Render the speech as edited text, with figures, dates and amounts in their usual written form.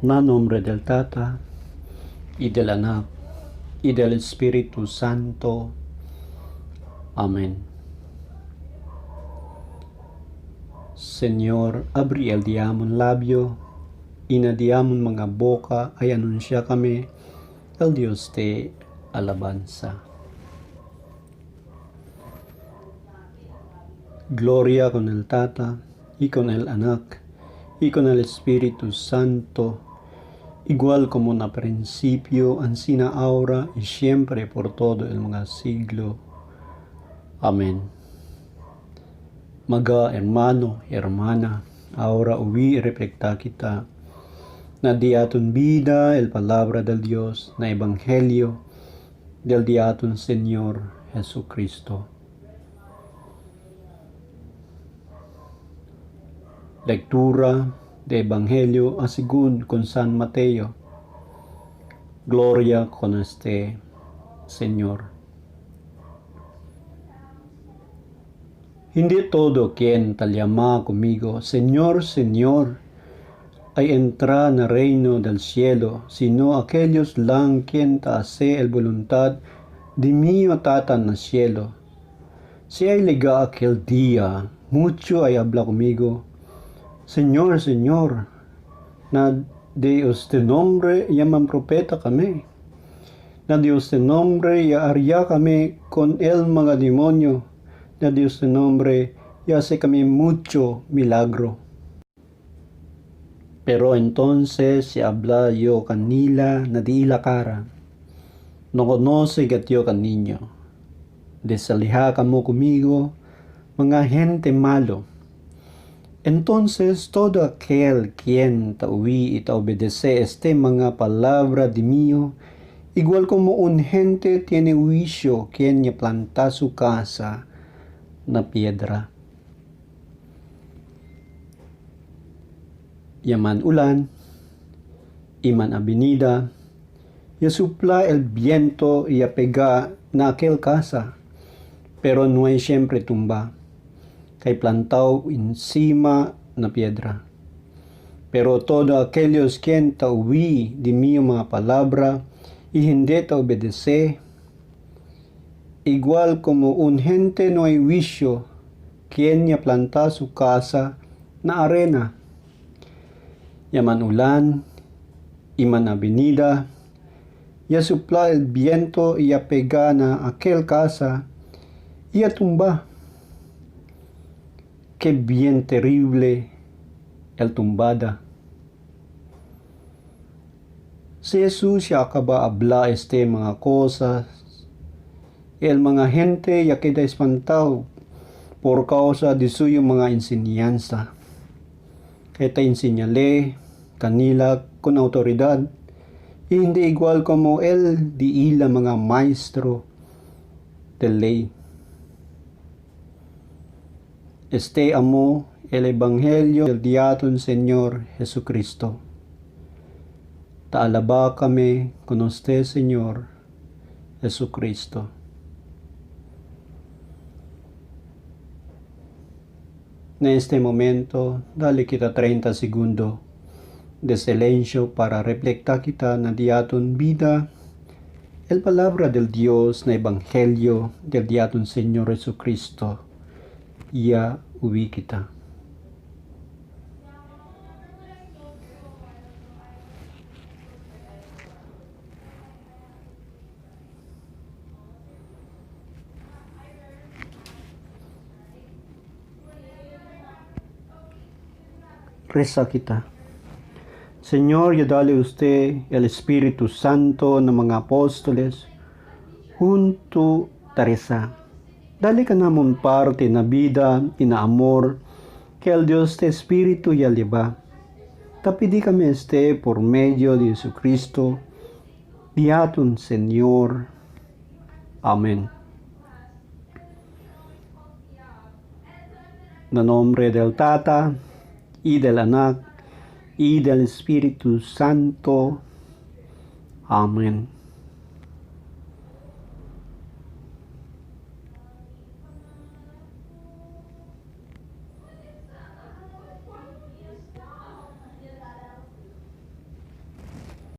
Na nombre del Tata, y del Anak, y del Espíritu Santo. Amén. Señor, abri el diamon labio, y na diamon mga boca ay anunsya kami, el Dios de alabanza. Gloria con el Tata, y con el Anak, y con el Espíritu Santo, igual como en principio, ansina ahora, y siempre por todo el mga siglo. Amén. Mga hermano, hermana, ahora uwi reflecta kita na di aton vida el palabra del Dios na Evangelio del di aton Señor Jesucristo. Lectura de Evangelio según con San Mateo. Gloria con este Señor. Hindi todo quien tal llama conmigo, Señor, Señor, ay entra na reino del cielo, sino aquellos lang quien hace el voluntad de mi Tata na cielo. Si ay liga aquel día, mucho ay habla conmigo, Señor, Señor, na de usted nombre llaman profeta kami, na de usted nombre ya arya kami con el mga demonyo, na de usted nombre ya hace kami mucho milagro. Pero entonces se habla yo kanila na di la cara, no conoce que yo kan niño, desaliha kamo conmigo, mga gente malo. Entonces todo aquel quien taui y ta obedece este mga palabra de mío, igual como un gente tiene juicio quien ya planta su casa na piedra. Yaman ulan, iman avenida, ya supla el viento y ya pega na aquel casa, pero no hay siempre tumba. Kay plantado encima na piedra. Pero todo aquellos quien tauwi de mi mga palabra y hindi ta obedece, igual como un gente no hay juicio, quien ya planta su casa na arena. Yaman ulan, iman avenida, ya supla el viento y ya pega na aquel casa, y ya tumba. Qué bien terrible el tumbada. Si Jesus ya acaba habla este mga cosas, el mga gente ya queda espantado por causa de suyo mga enseñanza. Kaya enseñale kanila con autoridad, y hindi igual como el di ila mga maestro de ley. Este amo el Evangelio del diaton Señor Jesucristo. Taalaba kami con usted, Señor Jesucristo. En este momento, dale kita 30 segundos de silencio para reflectar kita na diaton vida, el palabra del Dios na Evangelio del diaton Señor Jesucristo. Ya uwi kita. Reza kita. Señor, ya dale usted el Espíritu Santo ng mga apóstoles junto Teresa. Dale ka namon parte na vida, inaamor, que el Dios de Espíritu ya lleva. Tapidi kami este por medio de Jesucristo, diaton Señor. Amén. En nombre del Tata, y del Anak, y del Espíritu Santo. Amén.